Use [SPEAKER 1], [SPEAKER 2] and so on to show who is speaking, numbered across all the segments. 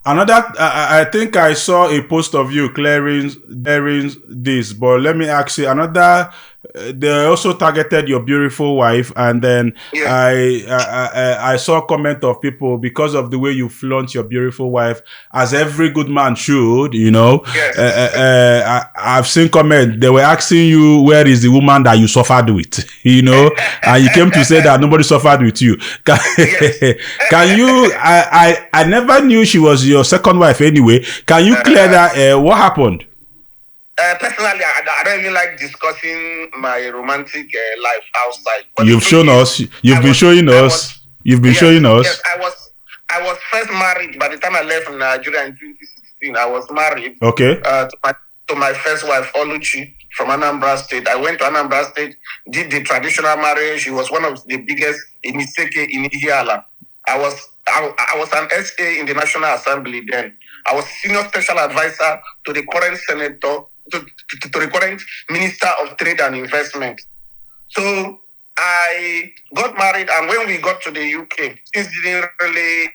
[SPEAKER 1] Another, I think I saw a post of you clearing this, but let me ask you another. They also targeted your beautiful wife, and then
[SPEAKER 2] Yes,
[SPEAKER 1] I saw comment of people because of the way you flaunt your beautiful wife, as every good man should.
[SPEAKER 2] yes.
[SPEAKER 1] I've seen comment. They were asking you where is the woman that you suffered with, and you came to say that nobody suffered with you.
[SPEAKER 2] Yes.
[SPEAKER 1] Can you? I never knew she was your second wife anyway. Can you clear
[SPEAKER 2] Uh,
[SPEAKER 1] that? What happened?
[SPEAKER 2] Personally, I don't even like discussing my romantic life outside. But the
[SPEAKER 1] You've
[SPEAKER 2] truth
[SPEAKER 1] shown
[SPEAKER 2] is,
[SPEAKER 1] us. You've
[SPEAKER 2] I
[SPEAKER 1] been
[SPEAKER 2] was,
[SPEAKER 1] showing
[SPEAKER 2] I was,
[SPEAKER 1] us. You've been
[SPEAKER 2] yes,
[SPEAKER 1] showing
[SPEAKER 2] yes,
[SPEAKER 1] us.
[SPEAKER 2] I was first married. By the time I left from Nigeria in 2016, I was married
[SPEAKER 1] Okay.
[SPEAKER 2] to my first wife, Oluchi, from Anambra State. I went to Anambra State, did the traditional marriage. She was one of the biggest in Iseke in Ihiala. I was an SA in the National Assembly then. I was senior special advisor to the current senator, to the current Minister of Trade and Investment. So I got married, and when we got to the UK, things didn't really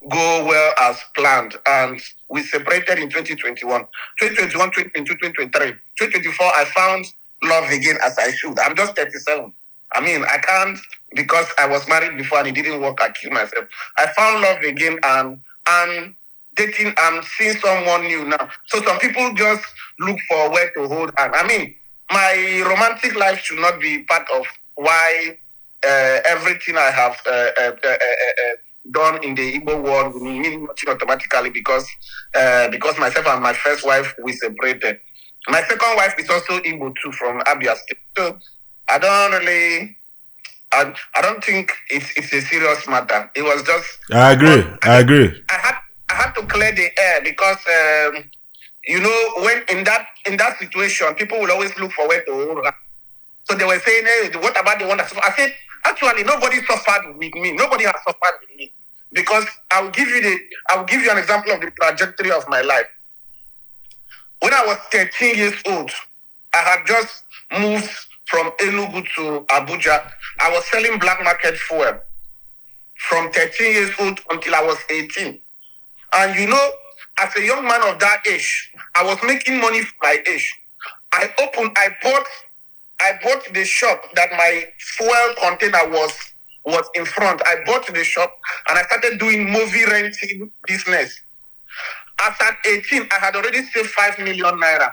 [SPEAKER 2] go well as planned, and we separated in 2021. 2021, 2022, 2023. 2024, I found love again as I should. I'm just 37. I mean, I can't, because I was married before and it didn't work, I killed myself. I found love again, and dating and seeing someone new now. So some people just look for where to hold hand. I mean, my romantic life should not be part of why everything I have done in the Igbo world will mean nothing automatically, because myself and my first wife, we separated. My second wife is also Igbo too, from Abia State. So I don't really, I don't think it's a serious matter. It was just,
[SPEAKER 1] I agree.
[SPEAKER 2] but
[SPEAKER 1] I agree.
[SPEAKER 2] I had to clear the air, because when in that situation, people will always look for where to hold her. So they were saying, hey, what about the one that suffered? I said, actually, nobody suffered with me. Nobody has suffered with me. Because I'll give you an example of the trajectory of my life. When I was 13 years old, I had just moved from Enugu to Abuja. I was selling black market fuel from 13 years old until I was 18. And as a young man of that age, I was making money for my age. I bought the shop that my fuel container was in front. I bought the shop and I started doing movie renting business. As at 18, I had already saved 5 million naira.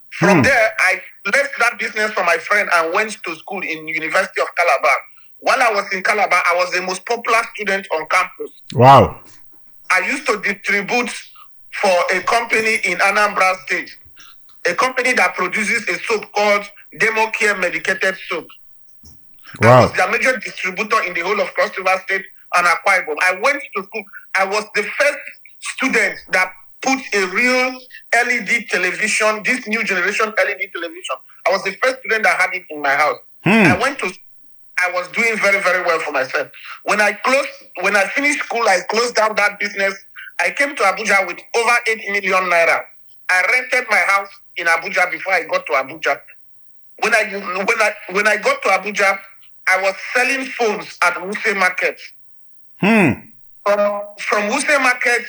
[SPEAKER 2] From there, I left that business for my friend and went to school in University of Calabar. While I was in Calabar, I was the most popular student on campus.
[SPEAKER 1] Wow.
[SPEAKER 2] I used to distribute for a company in Anambra State, a company that produces a soap called Demo Care Medicated Soap. I was
[SPEAKER 1] Wow.
[SPEAKER 2] their major distributor in the whole of Cross River State and Akwa Ibom. I went to school. I was the first student that put a real LED television, this new generation LED television. I was the first student that had it in my house. I was doing very, very well for myself. When I finished school, I closed down that business. I came to Abuja with over 8 million naira. I rented my house in Abuja before I got to Abuja. When I got to Abuja, I was selling phones at Wuse Market. From Wuse Market,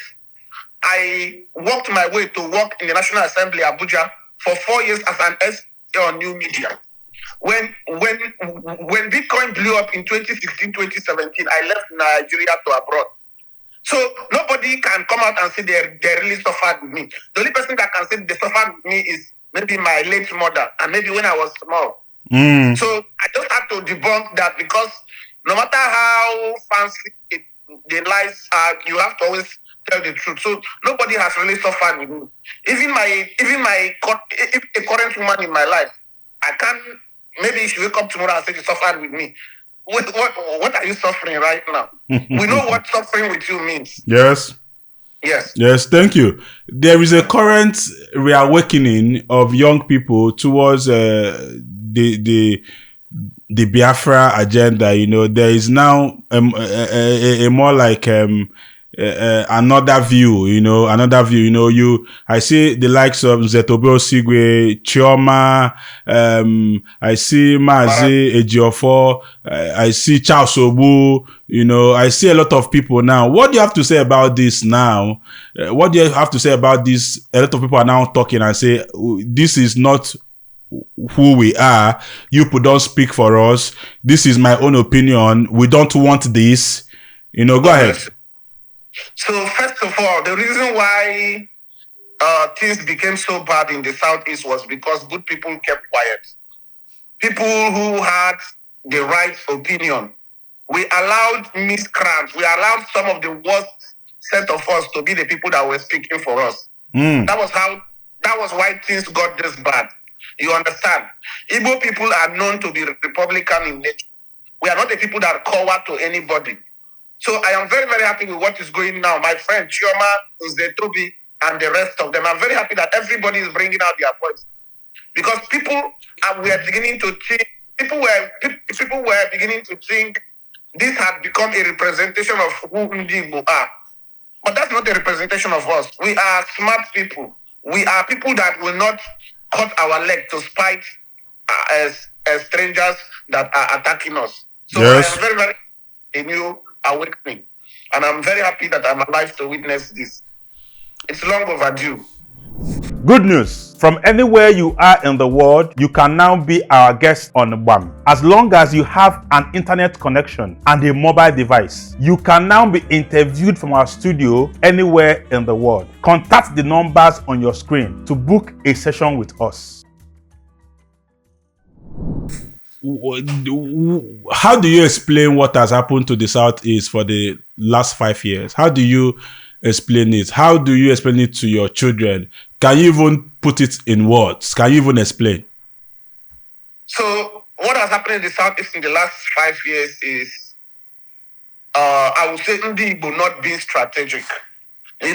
[SPEAKER 2] I worked my way to work in the National Assembly Abuja for 4 years as an SA on new media. When Bitcoin blew up in 2016, 2017, I left Nigeria to abroad. So nobody can come out and say they really suffered with me. The only person that can say they suffered with me is maybe my late mother, and maybe when I was small. So I just had to debunk that, because no matter how fancy the lies are, you have to always tell the truth. So nobody has really suffered with me. Even a current woman in my life, I can't. Maybe she wake up tomorrow and say she suffered with me. What are you suffering right now? We know what suffering with you means.
[SPEAKER 1] Yes.
[SPEAKER 2] Yes.
[SPEAKER 1] Yes, thank you. There is a current reawakening of young people towards the Biafra agenda. There is now a more like another view, another view. I see the likes of Zetobo Sigwe, Chioma, I see Mazi Ejiofor, I see Charles Obu, I see a lot of people now. What do you have to say about this now? What do you have to say about this? A lot of people are now talking and say, this is not who we are. You people don't speak for us. This is my own opinion. We don't want this. Go ahead.
[SPEAKER 2] So first of all, the reason why things became so bad in the Southeast was because good people kept quiet. People who had the right opinion. We allowed miscreants. We allowed some of the worst set of us to be the people that were speaking for us. That was why things got this bad. You understand? Igbo people are known to be Republican in nature. We are not the people that cower to anybody. So I am very, very happy with what is going now. My friend Chioma, Uzetobi, and the rest of them. I'm very happy that everybody is bringing out their voice. Because people were beginning to think, people were beginning to think this had become a representation of who Igbo are. But that's not a representation of us. We are smart people. We are people that will not cut our leg to spite as strangers that are attacking us. So yes. I am very, very a new awakening. And I'm very happy that I'm alive to witness this. It's long overdue.
[SPEAKER 1] Good news. From anywhere you are in the world, you can now be our guest on BAM. As long as you have an internet connection and a mobile device, you can now be interviewed from our studio anywhere in the world. Contact the numbers on your screen to book a session with us. How do you explain what has happened to the Southeast for the last 5 years? How do you explain it? How do you explain it to your children? Can you even put it in words? Can you even explain?
[SPEAKER 2] So what has happened in the Southeast in the last 5 years is, I would say, Ndi Igbo not being strategic. As in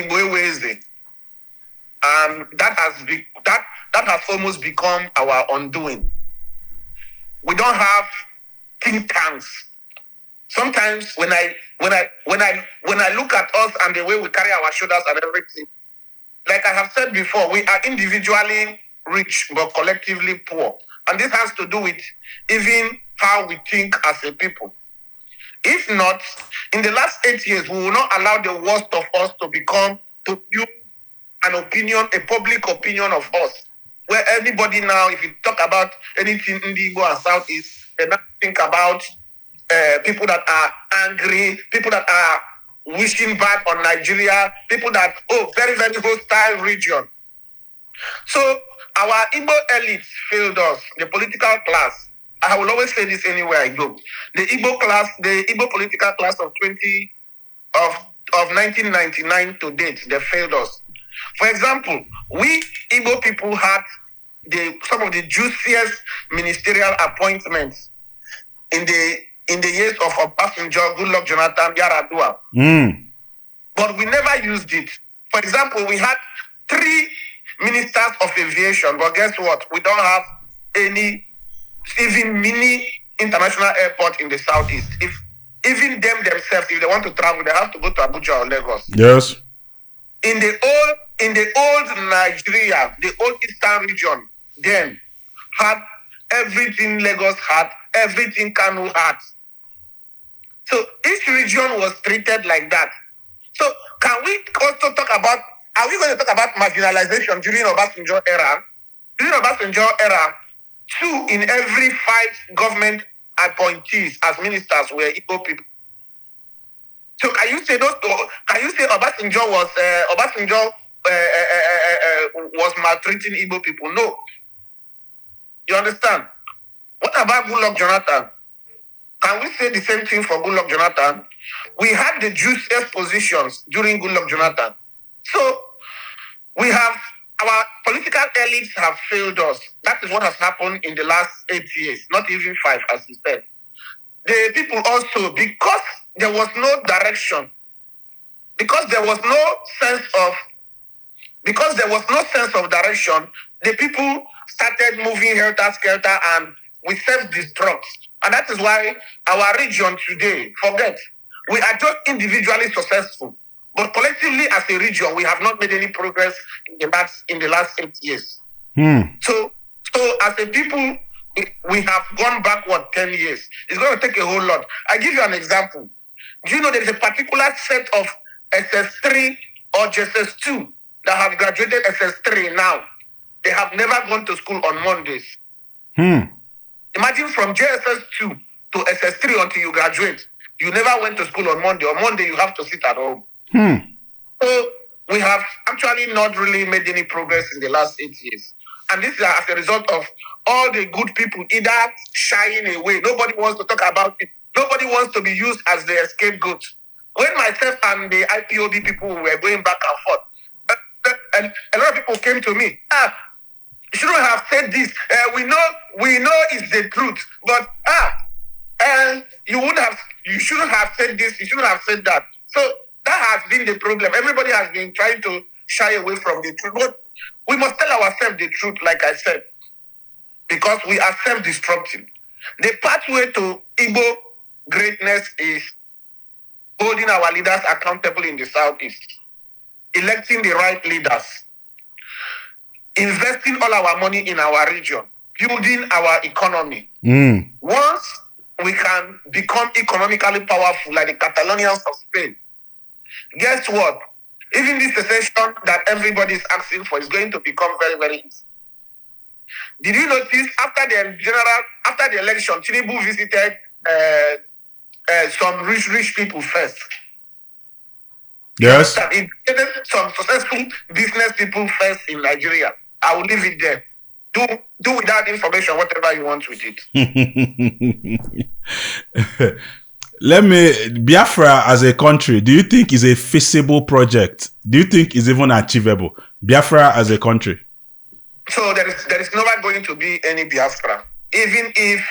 [SPEAKER 2] Chibueze, that has almost become our undoing. We don't have think tanks. Sometimes when I look at us and the way we carry our shoulders and everything, like I have said before, we are individually rich but collectively poor. And this has to do with even how we think as a people. If not, in the last 8 years, we will not allow the worst of us to build an opinion, a public opinion of us. Where anybody now, if you talk about anything in the Igbo and Southeast, they now think about people that are angry, people that are wishing bad on Nigeria, people that, very, very hostile region. So our Igbo elites failed us, the political class. I will always say this anywhere I go. The Igbo political class of 1999 to date, they failed us. For example, we Igbo people had some of the juiciest ministerial appointments in the years of Obasanjo, Goodluck Jonathan, Yaradua. But we never used it. For example, we had 3 ministers of aviation, but guess what? We don't have any, even mini international airport in the Southeast. If even them themselves, if they want to travel, they have to go to Abuja or Lagos.
[SPEAKER 1] Yes.
[SPEAKER 2] In the old Nigeria, the old Eastern region, then had everything Lagos had, everything Kanu had. So each region was treated like that. So can we also talk about, are we going to talk about marginalization during Obasanjo era? During Obasanjo era, 2 in every 5 government appointees as ministers were Igbo people. So can you say Obasanjo was maltreating Igbo people? No. You understand? What about Goodluck Jonathan? Can we say the same thing for Goodluck Jonathan? We had the juiciest positions during Goodluck Jonathan. So we have, our political elites have failed us. That is what has happened in the last 8 years, not even 5, as you said. The people also, because there was no direction, because there was no sense of direction, the people started moving helter-skelter and we self-destruct. And that is why our region today, forget, We are just individually successful, but collectively as a region, we have not made any progress in the last 8 years. So as a people, we have gone backward 10 years. It's going to take a whole lot. I give you an example. Do you know there is a particular set of SS3 or JSS2 that have graduated SS3 now? They have never gone to school on Mondays. Imagine from JSS2 to SS3 until you graduate, you never went to school on Monday. On Monday, you have to sit at home. So we have actually not really made any progress in the last 8 years. And this is as a result of all the good people either shying away. Nobody wants to talk about it. Nobody wants to be used as the scapegoat. When myself and the IPOB people were going back and forth, and a lot of people came to me, you shouldn't have said this. We know it's the truth, but you shouldn't have said this. You shouldn't have said that. So that has been the problem. Everybody has been trying to shy away from the truth, but we must tell ourselves the truth, like I said, because we are self-destructive. The pathway to Igbo greatness is holding our leaders accountable in the Southeast, electing the right leaders, investing all our money in our region, building our economy. Once we can become economically powerful like the Catalonians of Spain, guess what? Even this secession that everybody is asking for is going to become very, very easy. Did you notice after the election, Tinubu visited some rich people first?
[SPEAKER 1] Yes.
[SPEAKER 2] He visited some successful business people first in Nigeria. I will leave it there. Do with that information whatever you want with it.
[SPEAKER 1] Biafra as a country, do you think is a feasible project? Do you think is even achievable? Biafra as a country?
[SPEAKER 2] So there is never going to be any Biafra. Even if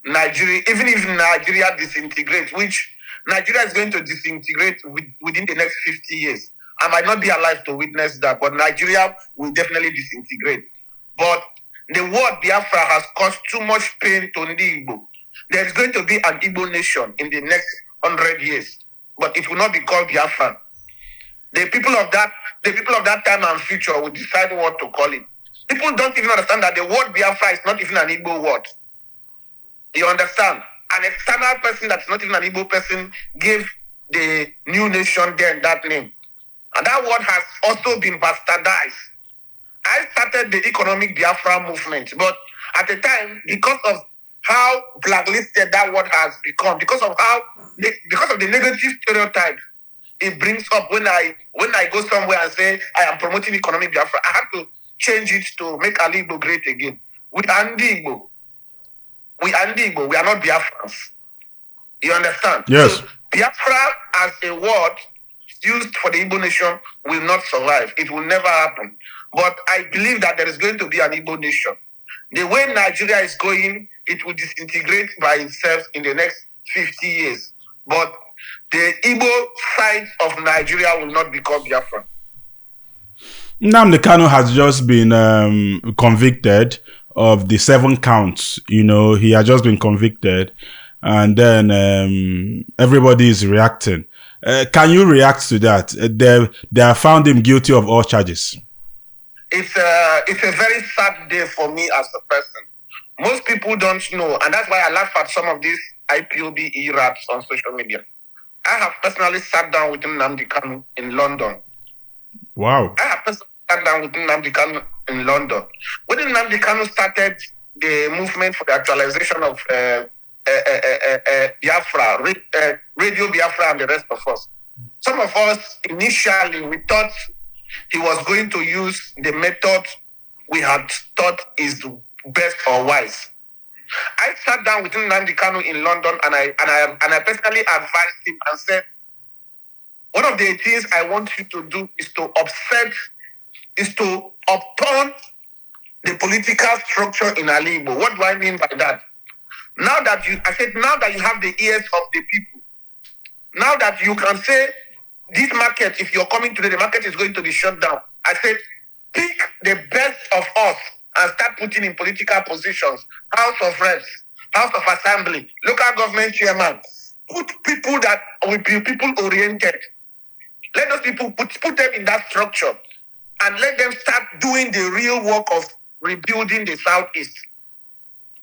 [SPEAKER 2] Nigeria disintegrates, which Nigeria is going to disintegrate within the next 50 years. I might not be alive to witness that, but Nigeria will definitely disintegrate. But the word Biafra has caused too much pain to Ndi Igbo. There is going to be an Igbo nation in the next 100 years, but it will not be called Biafra. The people of that time and future will decide what to call it. People don't even understand that the word Biafra is not even an Igbo word. You understand? An external person that's not even an Igbo person gave the new nation then that name. And that word has also been bastardized. I started the economic Biafra movement, but at the time, because of how blacklisted that word has become, because of the negative stereotype it brings up when I go somewhere and say I am promoting economic Biafra, I have to change it to make Ali Igbo great again. We are Ndi Igbo. We are not Biafrans. You understand?
[SPEAKER 1] Yes.
[SPEAKER 2] So Biafra as a word used for the Igbo nation will not survive. It will never happen. But I believe that there is going to be an Igbo nation. The way Nigeria is going, it will disintegrate by itself in the next 50 years. But the Igbo side of Nigeria will not become Biafra.
[SPEAKER 1] Nnamdi Kanu has just been convicted of the 7 counts. You know, he has just been convicted, and then everybody is reacting. Can you react to that? They have found him guilty of all charges.
[SPEAKER 2] It's a very sad day for me as a person. Most people don't know, and that's why I laugh at some of these IPOB E-raps on social media. I have personally sat down with Nnamdi Kanu in London.
[SPEAKER 1] Wow.
[SPEAKER 2] I have personally sat down with Nnamdi Kanu in London. When Nnamdi Kanu started the movement for the actualization of Biafra, Radio Biafra and the rest of us, some of us initially, we thought he was going to use the method we had thought is the best or wise. I sat down with Nnamdi Kanu in London and I personally advised him and said, one of the things I want you to do is to upturn the political structure in Ali Igbo. What do I mean by that? Now that you have the ears of the people, now that you can say, this market, if you're coming today, the market is going to be shut down. I said, pick the best of us and start putting in political positions. House of Reps, House of Assembly, local government chairman, put people that will be people oriented. Let those people put them in that structure and let them start doing the real work of rebuilding the Southeast.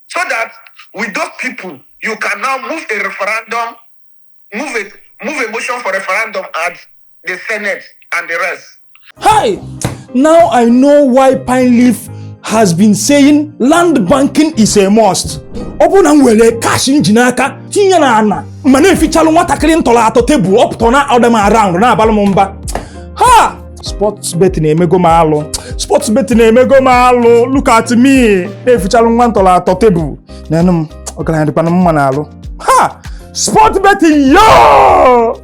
[SPEAKER 2] So that with those people, you can now move a referendum, move a motion for referendum at the Senate and the rest.
[SPEAKER 3] Hi! Now I know why Pine Leaf has been saying land banking is a must. Open and wele cash in jinaka, tinya na ana. Mane fichalo watakili ntola ato table up tona odem around na abalomba. Ha! Sports betting emego malo. Sports betting emego malo. Look at me. Ne fichalo ntola ato table. Nanum okala ndi panum manalo. Ha! Sports betting yo!